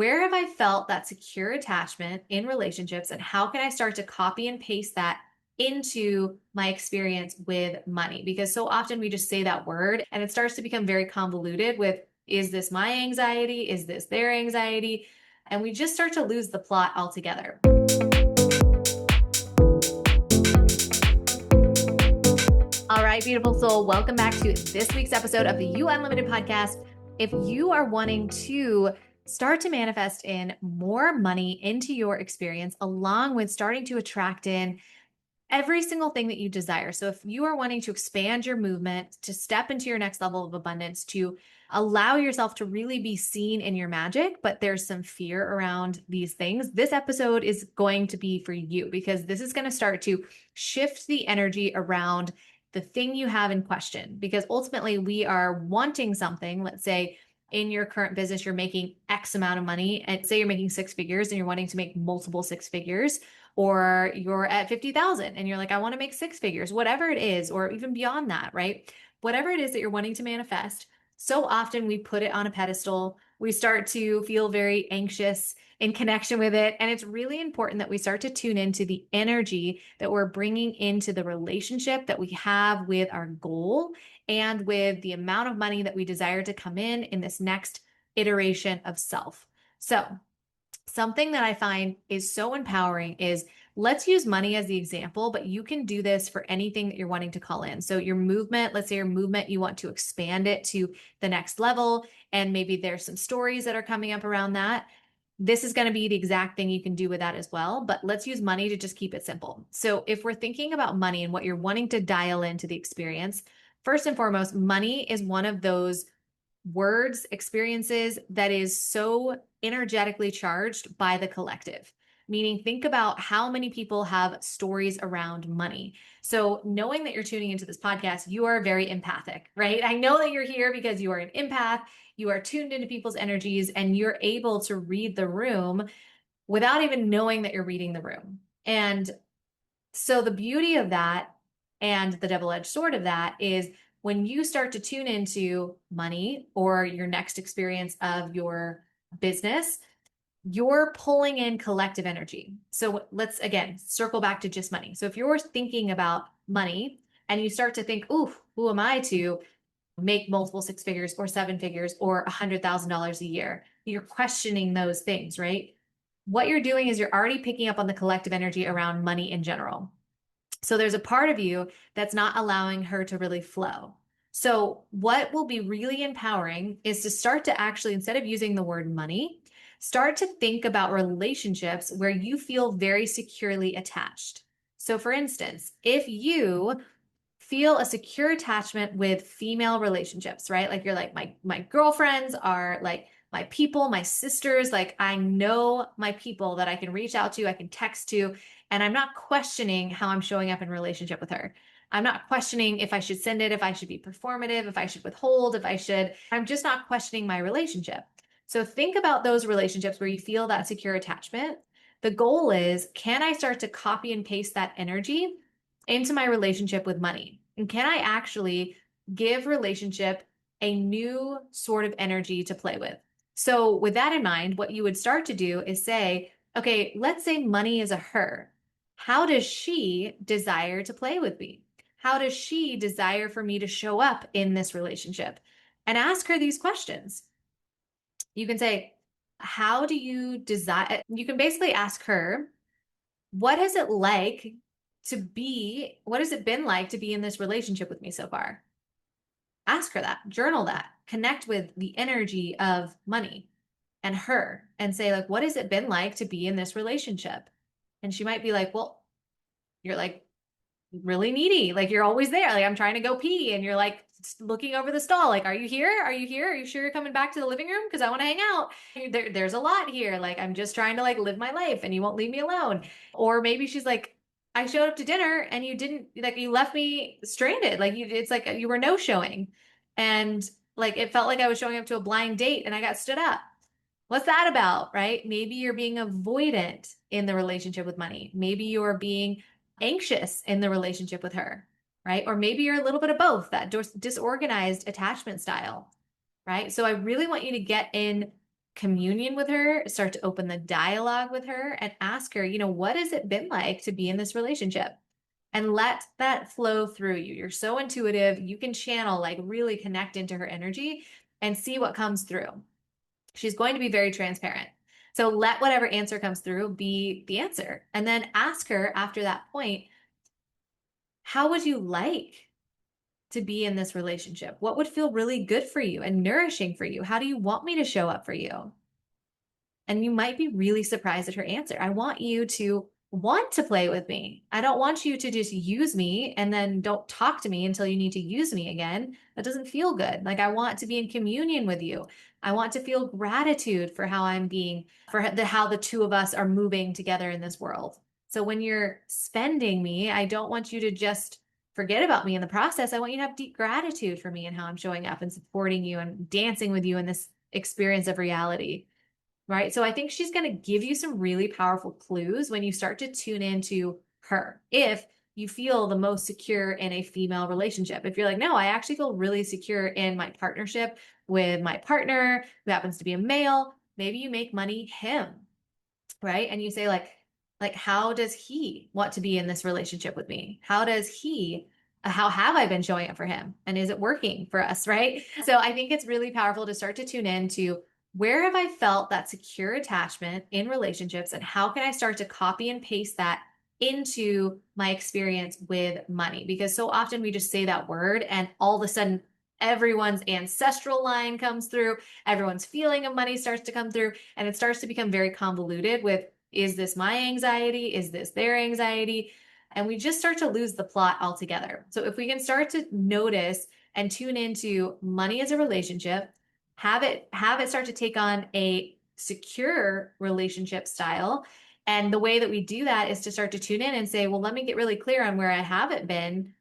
where have I felt that secure attachment in relationships, and how can I start to copy and paste that into my experience with money? Because so often we just say that word and it starts to become very convoluted with, is this my anxiety? Is this their anxiety? And we just start to lose the plot altogether. All right, beautiful soul, welcome back to this week's episode of the You Unlimited podcast. If you are wanting to start to manifest in more money into your experience, along with starting to attract in every single thing that you desire. So if you are wanting to expand your movement, to step into your next level of abundance, to allow yourself to really be seen in your magic, but there's some fear around these things, this episode is going to be for you, because this is going to start to shift the energy around the thing you have in question. Because ultimately we are wanting something. Let's say in your current business, you're making X amount of money, and say you're making six figures and you're wanting to make multiple six figures, or you're at 50,000 and you're like, I want to make six figures, whatever it is, or even beyond that, right? Whatever it is that you're wanting to manifest, so often we put it on a pedestal. We start to feel very anxious in connection with it. And it's really important that we start to tune into the energy that we're bringing into the relationship that we have with our goal and with the amount of money that we desire to come in this next iteration of self. So, something that I find is so empowering is, let's use money as the example, but you can do this for anything that you're wanting to call in. So your movement, let's say your movement, you want to expand it to the next level, and maybe there's some stories that are coming up around that. This is going to be the exact thing you can do with that as well, but let's use money to just keep it simple. So if we're thinking about money and what you're wanting to dial into the experience, first and foremost, money is one of those words, experiences that is so energetically charged by the collective. Meaning, think about how many people have stories around money. So, knowing that you're tuning into this podcast, you are very empathic, right? I know that you're here because you are an empath, you are tuned into people's energies, and you're able to read the room without even knowing that you're reading the room. And so, the beauty of that and the double-edged sword of that is, when you start to tune into money or your next experience of your business, you're pulling in collective energy. So let's again circle back to just money. So if you're thinking about money and you start to think, ooh, who am I to make multiple six figures or seven figures or $100,000 a year? You're questioning those things, right? What you're doing is you're already picking up on the collective energy around money in general. So there's a part of you that's not allowing her to really flow. So what will be really empowering is to start to actually, instead of using the word money, start to think about relationships where you feel very securely attached. So for instance, if you feel a secure attachment with female relationships, right? Like you're like, my girlfriends are like my people, my sisters, like I know my people that I can reach out to, I can text to, and I'm not questioning how I'm showing up in relationship with her. I'm not questioning if I should send it, if I should be performative, if I should withhold, if I should. I'm just not questioning my relationship. So think about those relationships where you feel that secure attachment. The goal is, can I start to copy and paste that energy into my relationship with money? And can I actually give relationship a new sort of energy to play with? So with that in mind, what you would start to do is say, okay, let's say money is a her. How does she desire to play with me? How does she desire for me to show up in this relationship? And ask her these questions. You can say, how do you desire? You can basically ask her, what is it like to be, what has it been like to be in this relationship with me so far? Ask her that, journal that, connect with the energy of money and her, and say, like, what has it been like to be in this relationship? And she might be like, well, you're like really needy. Like you're always there. Like I'm trying to go pee and you're like looking over the stall. Like, are you here? Are you here? Are you sure you're coming back to the living room? Because I want to hang out. There's a lot here. Like I'm just trying to like live my life and you won't leave me alone. Or maybe she's like, I showed up to dinner and you didn't, like you left me stranded. Like it's like you were no showing. And like it felt like I was showing up to a blind date and I got stood up. What's that about, right? Maybe you're being avoidant in the relationship with money. Maybe you're being anxious in the relationship with her, right? Or maybe you're a little bit of both, that disorganized attachment style, right? So I really want you to get in communion with her, start to open the dialogue with her and ask her, what has it been like to be in this relationship? And let that flow through you. You're so intuitive. You can channel, like really connect into her energy and see what comes through. She's going to be very transparent. So let whatever answer comes through be the answer. And then ask her after that point, how would you like to be in this relationship? What would feel really good for you and nourishing for you? How do you want me to show up for you? And you might be really surprised at her answer. I want you to want to play with me. I don't want you to just use me and then don't talk to me until you need to use me again. That doesn't feel good. Like, I want to be in communion with you. I want to feel gratitude for how I'm being, for how the two of us are moving together in this world. So when you're spending me, I don't want you to just forget about me in the process. I want you to have deep gratitude for me and how I'm showing up and supporting you and dancing with you in this experience of reality. Right. So I think she's going to give you some really powerful clues when you start to tune into her. If you feel the most secure in a female relationship, if you're like, no, I actually feel really secure in my partnership with my partner who happens to be a male, maybe you make money him, right? And you say like, how does he want to be in this relationship with me? How have I been showing up for him? And is it working for us, right? So I think it's really powerful to start to tune in to where have I felt that secure attachment in relationships, and how can I start to copy and paste that into my experience with money? Because so often we just say that word and all of a sudden everyone's ancestral line comes through, everyone's feeling of money starts to come through, and it starts to become very convoluted with, is this my anxiety? Is this their anxiety? And we just start to lose the plot altogether. So if we can start to notice and tune into money as a relationship, have it start to take on a secure relationship style. And the way that we do that is to start to tune in and say, well, let me get really clear on where I haven't been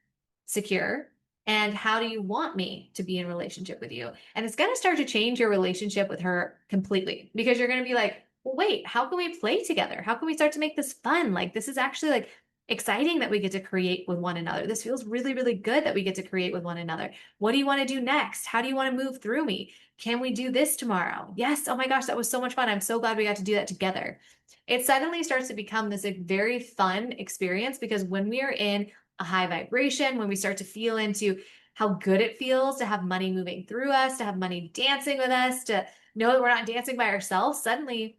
secure, and how do you want me to be in relationship with you? And it's going to start to change your relationship with her completely, because you're going to be like, well, wait, how can we play together? How can we start to make this fun? Like, this is actually like exciting that we get to create with one another. This feels really, really good that we get to create with one another. What do you want to do next? How do you want to move through me? Can we do this tomorrow? Yes. Oh my gosh, that was so much fun. I'm so glad we got to do that together. It suddenly starts to become this like, very fun experience, because when we are in a high vibration, when we start to feel into how good it feels to have money moving through us, to have money dancing with us, to know that we're not dancing by ourselves, suddenly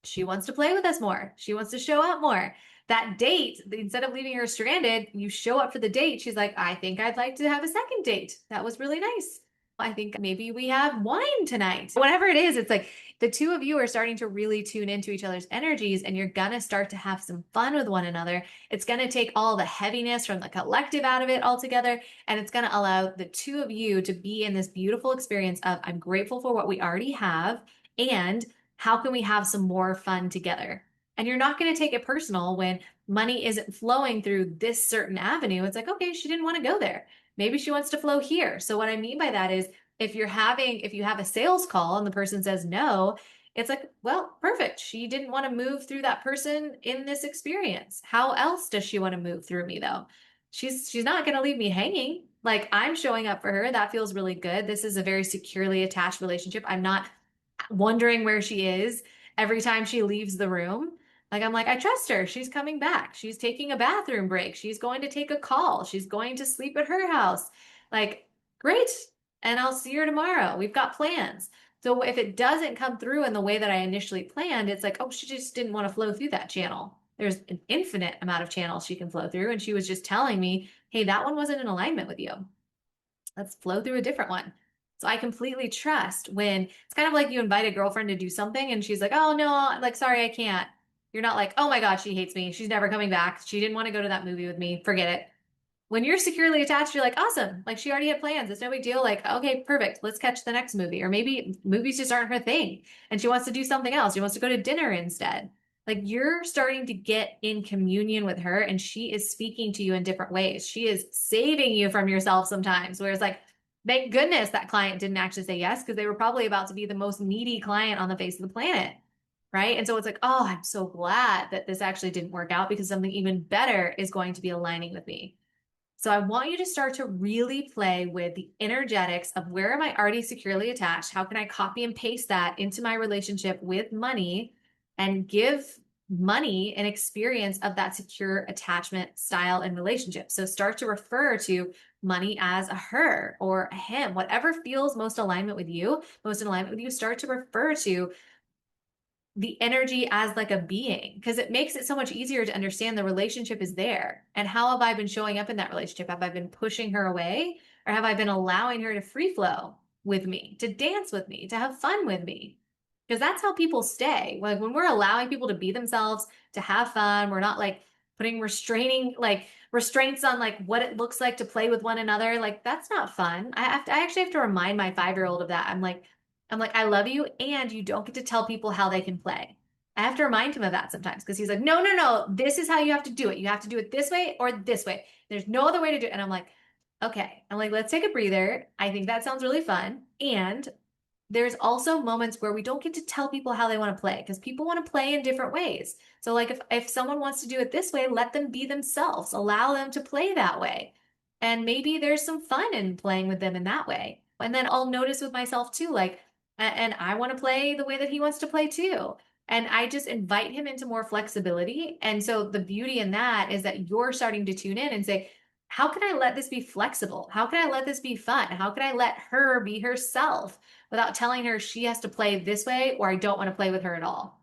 she wants to play with us more. She wants to show up more. That date, instead of leaving her stranded, you show up for the date. She's like, I think I'd like to have a second date. That was really nice. I think maybe we have wine tonight. Whatever it is, it's like the two of you are starting to really tune into each other's energies, and you're going to start to have some fun with one another. It's going to take all the heaviness from the collective out of it altogether. And it's going to allow the two of you to be in this beautiful experience of, I'm grateful for what we already have, and how can we have some more fun together? And you're not going to take it personal when money isn't flowing through this certain avenue. It's like, okay, she didn't want to go there. Maybe she wants to flow here. So what I mean by that is, if you have a sales call and the person says no, it's like, well, perfect. She didn't want to move through that person in this experience. How else does she want to move through me though? She's not going to leave me hanging. Like, I'm showing up for her. That feels really good. This is a very securely attached relationship. I'm not wondering where she is every time she leaves the room. Like, I'm like, I trust her. She's coming back. She's taking a bathroom break. She's going to take a call. She's going to sleep at her house. Like, great. And I'll see her tomorrow. We've got plans. So if it doesn't come through in the way that I initially planned, it's like, oh, she just didn't want to flow through that channel. There's an infinite amount of channels she can flow through. And she was just telling me, hey, that one wasn't in alignment with you. Let's flow through a different one. So I completely trust when it's kind of like you invite a girlfriend to do something and she's like, oh no, like, sorry, I can't. You're not like, oh my God, she hates me. She's never coming back. She didn't want to go to that movie with me. Forget it. When you're securely attached, you're like, awesome. Like, she already had plans. It's no big deal. Like, okay, perfect. Let's catch the next movie. Or maybe movies just aren't her thing and she wants to do something else. She wants to go to dinner instead. Like, you're starting to get in communion with her, and she is speaking to you in different ways. She is saving you from yourself sometimes, where it's like, thank goodness that client didn't actually say yes, because they were probably about to be the most needy client on the face of the planet. Right. And so it's like, oh, I'm so glad that this actually didn't work out, because something even better is going to be aligning with me. So I want you to start to really play with the energetics of where am I already securely attached? How can I copy and paste that into my relationship with money and give money an experience of that secure attachment style and relationship? So start to refer to money as a her or a him, whatever feels most in alignment with you, start to refer to the energy as like a being because it makes it so much easier to understand the relationship is there. And how have I been showing up in that relationship? Have I been pushing her away or have I been allowing her to free flow with me, to dance with me, to have fun with me? Because that's how people stay. Like when we're allowing people to be themselves, to have fun, we're not like putting restraints on like what it looks like to play with one another. Like that's not fun. I actually have to remind my 5-year-old of that. I'm like, I love you, and you don't get to tell people how they can play. I have to remind him of that sometimes because he's like, no, no, no, this is how you have to do it. You have to do it this way or this way. There's no other way to do it. And I'm like, okay. I'm like, let's take a breather. I think that sounds really fun. And there's also moments where we don't get to tell people how they want to play because people want to play in different ways. So like if someone wants to do it this way, let them be themselves. Allow them to play that way. And maybe there's some fun in playing with them in that way. And then I'll notice with myself too, like, and I want to play the way that he wants to play too. And I just invite him into more flexibility. And so the beauty in that is that you're starting to tune in and say, how can I let this be flexible? How can I let this be fun? How can I let her be herself without telling her she has to play this way or I don't want to play with her at all?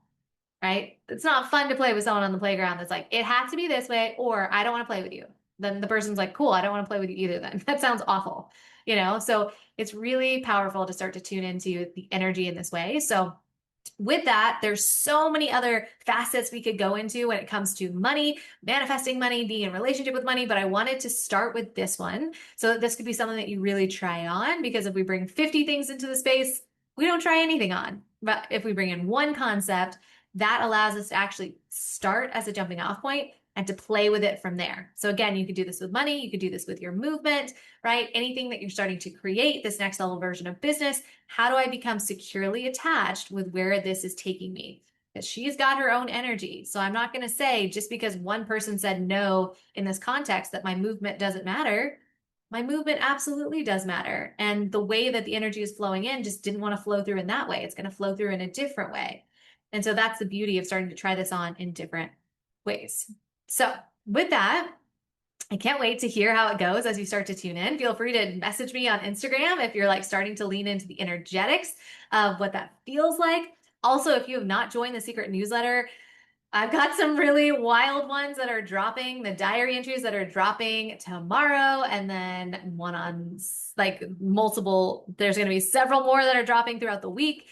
Right? It's not fun to play with someone on the playground that's like, it has to be this way or I don't want to play with you. Then the person's like, cool, I don't want to play with you either then. That sounds awful, you know? So it's really powerful to start to tune into the energy in this way. So with that, there's so many other facets we could go into when it comes to money, manifesting money, being in relationship with money, but I wanted to start with this one so that this could be something that you really try on because if we bring 50 things into the space, we don't try anything on. But if we bring in one concept, that allows us to actually start as a jumping off point and to play with it from there. So again, you could do this with money, you could do this with your movement, right? Anything that you're starting to create, this next level version of business, how do I become securely attached with where this is taking me? Because she's got her own energy. So I'm not going to say just because one person said no in this context that my movement doesn't matter. My movement absolutely does matter. And the way that the energy is flowing in just didn't want to flow through in that way. It's going to flow through in a different way. And so that's the beauty of starting to try this on in different ways. So with that, I can't wait to hear how it goes as you start to tune in. Feel free to message me on Instagram if you're like starting to lean into the energetics of what that feels like. Also, if you have not joined the secret newsletter, I've got some really wild ones that are dropping, the diary entries that are dropping tomorrow, and then one on like multiple, there's going to be several more that are dropping throughout the week.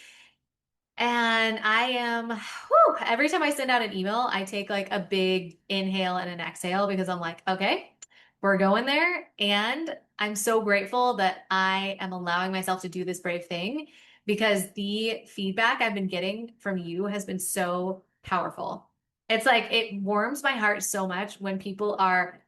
And every time I send out an email, I take like a big inhale and an exhale because I'm like, okay, we're going there. And I'm so grateful that I am allowing myself to do this brave thing because the feedback I've been getting from you has been so powerful. It's like it warms my heart so much when people are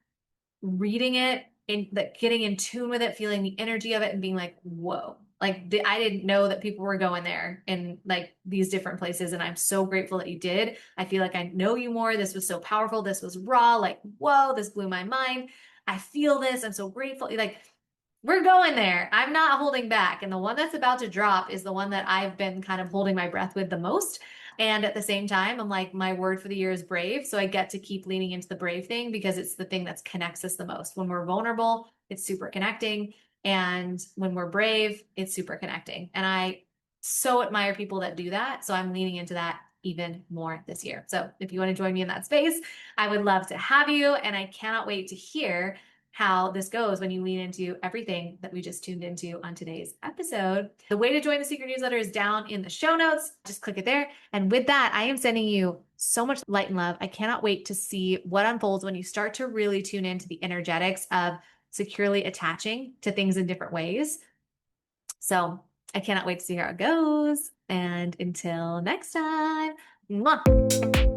reading it and like getting in tune with it, feeling the energy of it and being like, whoa, like I didn't know that people were going there in like these different places. And I'm so grateful that you did. I feel like I know you more. This was so powerful. This was raw. Like, whoa, this blew my mind. I feel this. I'm so grateful. Like, we're going there. I'm not holding back. And the one that's about to drop is the one that I've been kind of holding my breath with the most. And at the same time, I'm like, my word for the year is brave. So I get to keep leaning into the brave thing because it's the thing that connects us the most. When we're vulnerable, it's super connecting. And when we're brave, it's super connecting. And I so admire people that do that. So I'm leaning into that even more this year. So if you want to join me in that space, I would love to have you. And I cannot wait to hear how this goes when you lean into everything that we just tuned into on today's episode. The way to join the secret newsletter is down in the show notes. Just click it there. And with that, I am sending you so much light and love. I cannot wait to see what unfolds when you start to really tune into the energetics of securely attaching to things in different ways. So I cannot wait to see how it goes. And until next time, mwah.